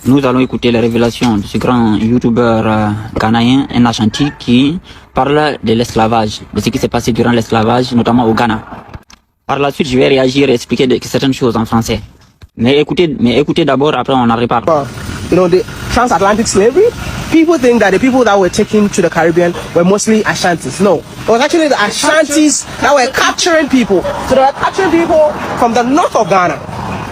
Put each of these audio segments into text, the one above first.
Nous allons écouter les révélations de ce grand youtubeur ghanéen, un Ashanti, qui parle de l'esclavage, de ce qui s'est passé durant l'esclavage, notamment au Ghana. Par la suite, je vais réagir et expliquer certaines choses en français. Mais écoutez d'abord, après on en reparle. You know, the transatlantic slavery, people think that the people that were taken to the Caribbean were mostly Ashantis. No, it was actually the Ashantis that were capturing people. So they were capturing people from the north of Ghana.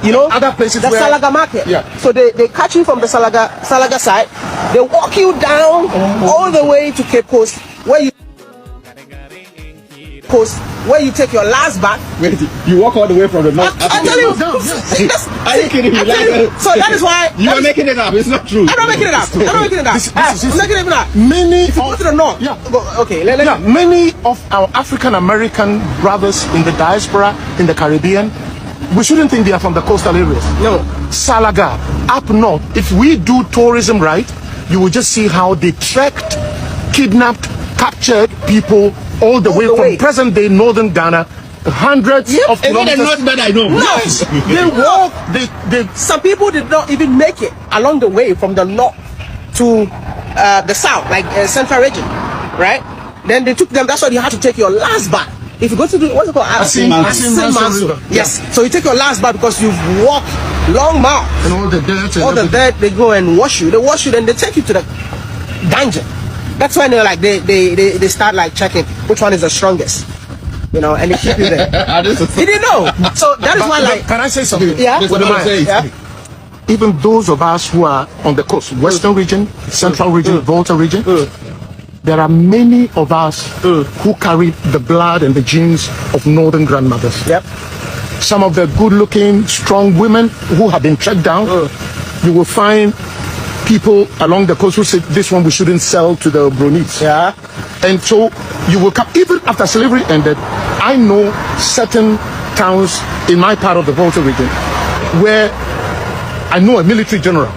You know, other places the Salaga market. Yeah. So they catch you from the Salaga side. They walk you down all the way to Cape Coast, where you take your last bath. Wait, you walk all the way from the north. I tell you, yes. Are you kidding me? So that is why you are making it up. It's not true. I'm not making it up. I'm not making it up. I'm making it up. Many if you go to the north, okay. Many of our African American brothers in the diaspora in the Caribbean, we shouldn't think they are from the coastal areas. No. Salaga, up north. If we do tourism right, you will just see how they trekked, kidnapped, captured people all the way from present-day northern Ghana, hundreds of kilometers. Not that I know. No, they walk. Some people did not even make it along the way from the north to the south, like central region, right? Then they took them. That's why you had to take your last bath. If you go to what's it called? Asin Mansu. Yes. So you take your last bath because you've walked long miles. And all the dirt. All the dirt, they go and wash you. They wash you, then they take you to the dungeon. That's when they're like they start like checking which one is the strongest, you know, and they keep you there. You didn't know. So that is why, like, can I say something? Yeah. Even those of us who are on the coast, western region, central region, Volta region, there are many of us who carry the blood and the genes of northern grandmothers. Yep. Some of the good-looking, strong women who have been tracked down, you will find people along the coast who say this one we shouldn't sell to the Bronites. Yeah. And so you will come, even after slavery ended, I know certain towns in my part of the Volta region where I know a military general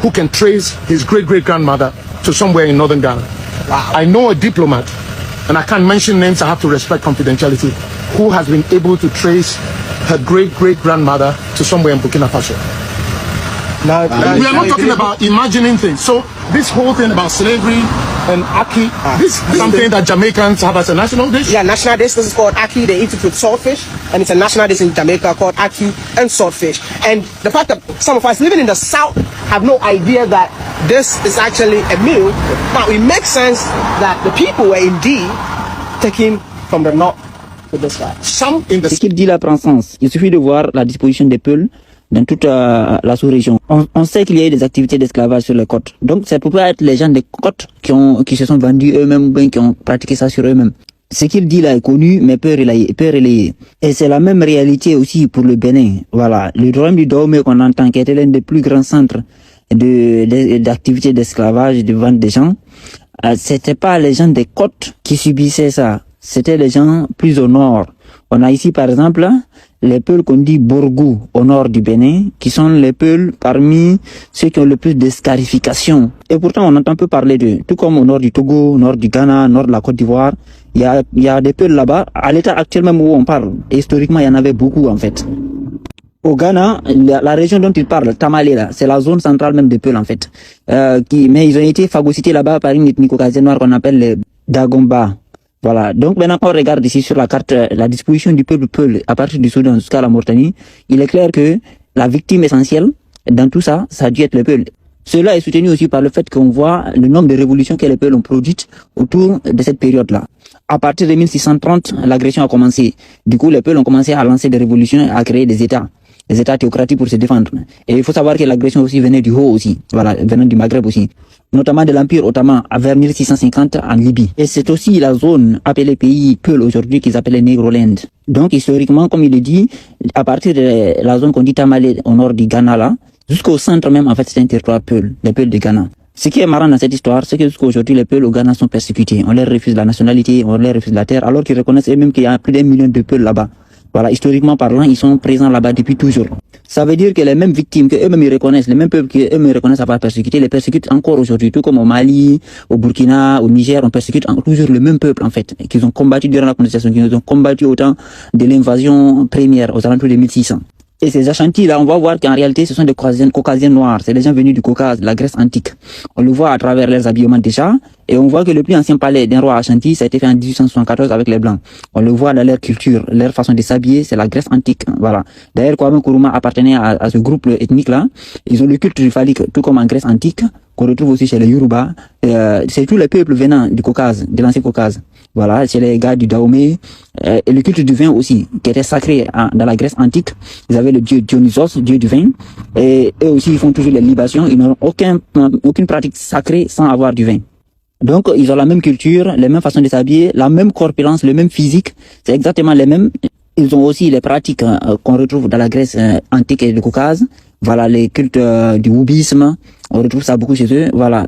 who can trace his great-great-grandmother to somewhere in northern Ghana. Wow. I know a diplomat, and I can't mention names, I have to respect confidentiality, who has been able to trace her great-great-grandmother to somewhere in Burkina Faso. Now, we are not talking about imagining things. So this whole thing about slavery and Aki, this is something that Jamaicans have as a national dish? Yeah, national dish. This is called Aki. They eat it with saltfish, and it's a national dish in Jamaica called Aki and saltfish. And the fact that some of us living in the south have no idea that this is actually a meal, now it makes sense that the people were indeed taken from the north to this side. Some in the... Ce qu'il dit là prend sens. Il suffit de voir la disposition des Peuls dans toute la sous-région. On sait qu'il y a eu des activités d'esclavage sur les côtes. Donc, ça peut pas être les gens des côtes qui se sont vendus eux-mêmes ou bien qui ont pratiqué ça sur eux-mêmes. Ce qu'il dit là est connu, mais peu relayé. Et c'est la même réalité aussi pour le Bénin. Voilà. Le royaume du Dahomey qu'on entend, qui était l'un des plus grands centres d'activités d'esclavage, de vente des gens, c'était pas les gens des côtes qui subissaient ça. C'était les gens plus au nord. On a ici, par exemple, les Peuls qu'on dit Borgou, au nord du Bénin, qui sont les Peuls parmi ceux qui ont le plus de scarification. Et pourtant, on entend peu parler d'eux. Tout comme au nord du Togo, au nord du Ghana, au nord de la Côte d'Ivoire, il y a des Peuls là-bas. À l'état actuel même où on parle, et historiquement, il y en avait beaucoup, en fait. Au Ghana, la région dont il parle, Tamale, là, c'est la zone centrale même des Peuls, en fait. Mais ils ont été phagocytés là-bas par une ethnie caucasienne noire qu'on appelle les Dagomba. Voilà. Donc maintenant, quand on regarde ici sur la carte la disposition du peuple Peul à partir du Soudan jusqu'à la Mauritanie, il est clair que la victime essentielle dans tout ça, ça a dû être le Peul. Cela est soutenu aussi par le fait qu'on voit le nombre de révolutions que les Peuls ont produites autour de cette période-là. À partir de 1630, l'agression a commencé. Du coup, les Peuls ont commencé à lancer des révolutions, à créer des États théocratiques pour se défendre. Et il faut savoir que l'agression aussi venait du haut aussi, voilà, venant du Maghreb aussi, notamment de l'Empire ottoman vers 1650 en Libye. Et c'est aussi la zone appelée pays Peul aujourd'hui qu'ils appellent Negroland. Donc historiquement, comme il le dit, à partir de la zone qu'on dit Tamale au nord du Ghana là, jusqu'au centre même, en fait, c'est un territoire Peul, les Peuls de Ghana. Ce qui est marrant dans cette histoire, c'est que jusqu'à aujourd'hui, les Peuls au Ghana sont persécutés. On leur refuse la nationalité, on leur refuse la terre, alors qu'ils reconnaissent eux-mêmes qu'il y a plus d'1 million de Peuls là-bas. Voilà, historiquement parlant, ils sont présents là-bas depuis toujours. Ça veut dire que les mêmes victimes que eux-mêmes ils reconnaissent, les mêmes peuples que eux-mêmes reconnaissent avoir persécuté, les persécutent encore aujourd'hui, tout comme au Mali, au Burkina, au Niger, on persécute toujours le même peuple en fait, qu'ils ont combattu durant la colonisation, qu'ils ont combattu au temps de l'invasion première aux alentours de 1600. Et ces Ashantis-là, on va voir qu'en réalité, ce sont des Caucasiens noirs. C'est des gens venus du Caucase, de la Grèce antique. On le voit à travers leurs habillements déjà. Et on voit que le plus ancien palais d'un roi Ashanti, ça a été fait en 1874 avec les Blancs. On le voit dans leur culture, leur façon de s'habiller, c'est la Grèce antique. Voilà. D'ailleurs, Kwame Nkrumah appartenait à ce groupe ethnique-là. Ils ont le culte du phallique, tout comme en Grèce antique, qu'on retrouve aussi chez les Yoruba. C'est tous les peuples venant du Caucase, de l'ancien Caucase. Voilà, c'est les gars du Dahomey. Et le culte du vin aussi, qui était sacré dans la Grèce antique. Ils avaient le dieu Dionysos, dieu du vin. Et eux aussi, ils font toujours les libations. Ils n'ont aucune pratique sacrée sans avoir du vin. Donc, ils ont la même culture, les mêmes façons de s'habiller, la même corpulence, le même physique. C'est exactement les mêmes. Ils ont aussi les pratiques qu'on retrouve dans la Grèce antique et du Caucase. Voilà, les cultes du wubisme. On retrouve ça beaucoup chez eux. Voilà,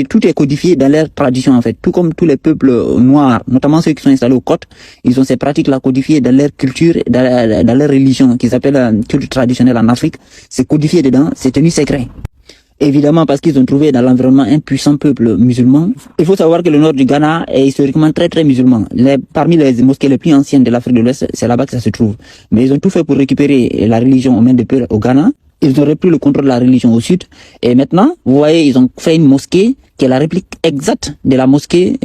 tout est codifié dans leur tradition en fait. Tout comme tous les peuples noirs, notamment ceux qui sont installés aux côtes, ils ont ces pratiques-là codifiées dans leur culture, dans leur religion, qu'ils appellent culte traditionnel en Afrique. C'est codifié dedans, c'est tenu secret. Évidemment parce qu'ils ont trouvé dans l'environnement un puissant peuple musulman. Il faut savoir que le nord du Ghana est historiquement très très musulman. Parmi les mosquées les plus anciennes de l'Afrique de l'Ouest, c'est là-bas que ça se trouve. Mais ils ont tout fait pour récupérer la religion aux mains des peuples au Ghana. Ils ont repris le contrôle de la religion au sud. Et maintenant, vous voyez, ils ont fait une mosquée qui est la réplique exacte de la mosquée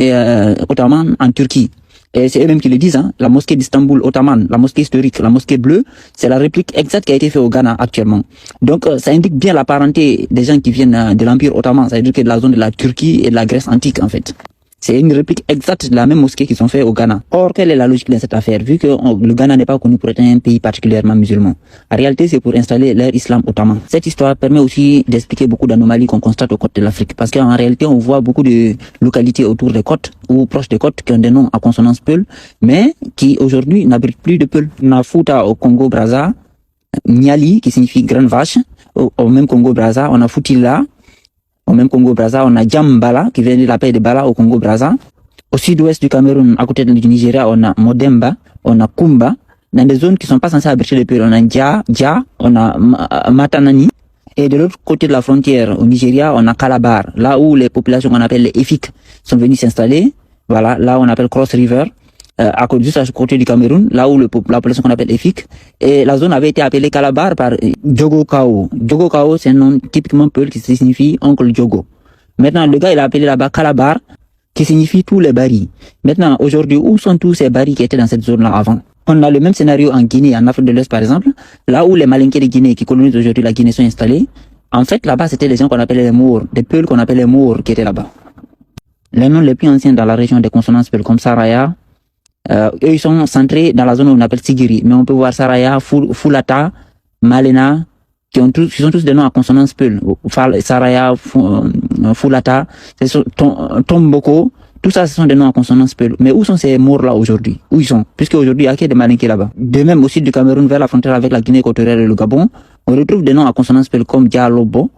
ottomane en Turquie. Et c'est eux-mêmes qui le disent, hein, la mosquée d'Istanbul ottomane, la mosquée historique, la mosquée bleue, c'est la réplique exacte qui a été faite au Ghana actuellement. Donc ça indique bien la parenté des gens qui viennent de l'Empire ottoman, ça veut dire que de la zone de la Turquie et de la Grèce antique en fait. C'est une réplique exacte de la même mosquée qu'ils ont fait au Ghana. Or, quelle est la logique de cette affaire? Vu que le Ghana n'est pas connu pour être un pays particulièrement musulman. En réalité, c'est pour installer leur islam ottoman. Cette histoire permet aussi d'expliquer beaucoup d'anomalies qu'on constate aux côtes de l'Afrique. Parce qu'en réalité, on voit beaucoup de localités autour des côtes ou proches des côtes qui ont des noms à consonance peul, mais qui aujourd'hui n'abritent plus de peul. On a Fouta au Congo-Brazza, Niali qui signifie grande vache. Au même Congo-Brazza, on a Foutila. Au même Congo-Brazza, on a Djambala, qui vient de la paix de Bala au Congo-Brazza. Au sud-ouest du Cameroun, à côté du Nigeria, on a Modemba, on a Kumba. Dans des zones qui sont pas censées abriter les peuples, on a Dja, on a Matanani. Et de l'autre côté de la frontière, au Nigeria, on a Calabar, là où les populations qu'on appelle les Efik sont venues s'installer. Voilà, là on appelle Cross River. Juste à côté du Cameroun, là où la population qu'on appelle Efik. Et la zone avait été appelée Calabar par Djogo Kao. Djogo Kao, c'est un nom typiquement peul qui signifie oncle Djogo. Maintenant, le gars, il a appelé là-bas Calabar, qui signifie tous les barils. Maintenant, aujourd'hui, où sont tous ces barils qui étaient dans cette zone-là avant? On a le même scénario en Guinée, en Afrique de l'Est par exemple, là où les Malinké de Guinée qui colonisent aujourd'hui la Guinée sont installés. En fait, là-bas, c'était les gens qu'on appelait les Maures, des peuls qu'on appelait les Maures qui étaient là-bas. Les noms les plus anciens dans la région des consonances peuls comme Saraya, eux, ils sont centrés dans la zone où on appelle Sigiri. Mais on peut voir Saraya, Fulata, Malena, qui sont tous des noms à consonance peul. Saraya, Fulata, Tomboko, tout ça, ce sont des noms à consonance peul. Mais où sont ces morts-là aujourd'hui? Où ils sont? Puisque aujourd'hui, il y a que des Malinké là-bas. De même, au sud du Cameroun, vers la frontière avec la Guinée équatoriale et le Gabon, on retrouve des noms à consonance peul comme Dialobo.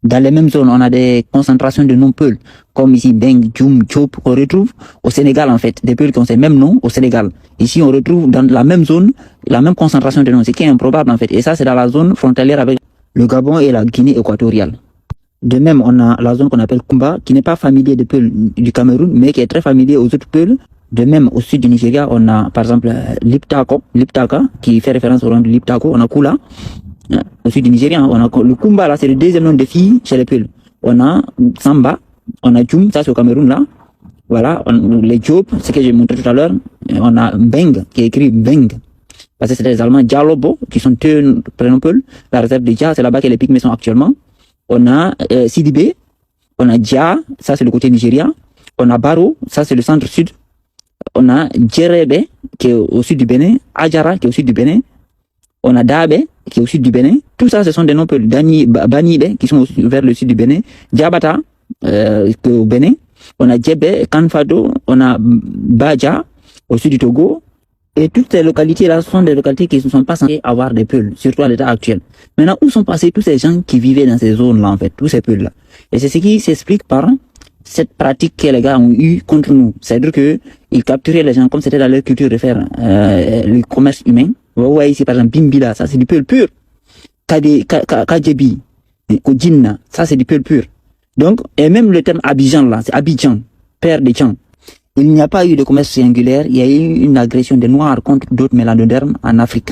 Dans les mêmes zones, on a des concentrations de noms peuls, comme ici Beng, Djoum, Diop, qu'on retrouve au Sénégal en fait, des peuls qui ont ces mêmes noms au Sénégal. Ici, on retrouve dans la même zone, la même concentration de noms, ce qui est improbable en fait. Et ça, c'est dans la zone frontalière avec le Gabon et la Guinée équatoriale. De même, on a la zone qu'on appelle Kumba, qui n'est pas familier des peuls du Cameroun, mais qui est très familier aux autres peuls. De même, au sud du Nigeria, on a par exemple Liptaka, qui fait référence au nom de Liptako, on a Kula. Au sud du Nigeria, on a le Kumba, là, c'est le deuxième nom de filles chez les peuls. On a Samba, on a Djoum, ça c'est au Cameroun, là. Voilà, les Diop, ce que j'ai montré tout à l'heure. On a Beng, qui est écrit Beng. Parce que c'est les Allemands. Dialobo, qui sont deux prénoms peuls. La réserve de Dja, c'est là-bas que les Pygmées sont actuellement. On a Sidibé, on a Dja, ça c'est le côté Nigeria. On a Baro, ça c'est le centre-sud. On a Djerebe, qui est au sud du Bénin. Adjara, qui est au sud du Bénin. On a Dabe, qui est au sud du Bénin. Tout ça, ce sont des noms peuls. Banibe, qui sont vers le sud du Bénin. Djabata, qui est au Bénin. On a Djebe, Kanfado. On a Badja, au sud du Togo. Et toutes ces localités-là sont des localités qui ne sont pas censées avoir des peuls, surtout à l'état actuel. Maintenant, où sont passés tous ces gens qui vivaient dans ces zones-là, en fait, tous ces peuls-là? Et c'est ce qui s'explique par cette pratique que les gars ont eu contre nous. C'est-à-dire que ils capturaient les gens comme c'était dans leur culture de faire le commerce humain. Vous voyez ici, par exemple, Bimbila, ça c'est du peul pur. Kajebi, Kodjinna, ça c'est du peul pur. Donc, et même le terme Abidjan, là, c'est Abidjan, père des Tchans. Il n'y a pas eu de commerce triangulaire, il y a eu une agression des Noirs contre d'autres mélanodermes en Afrique.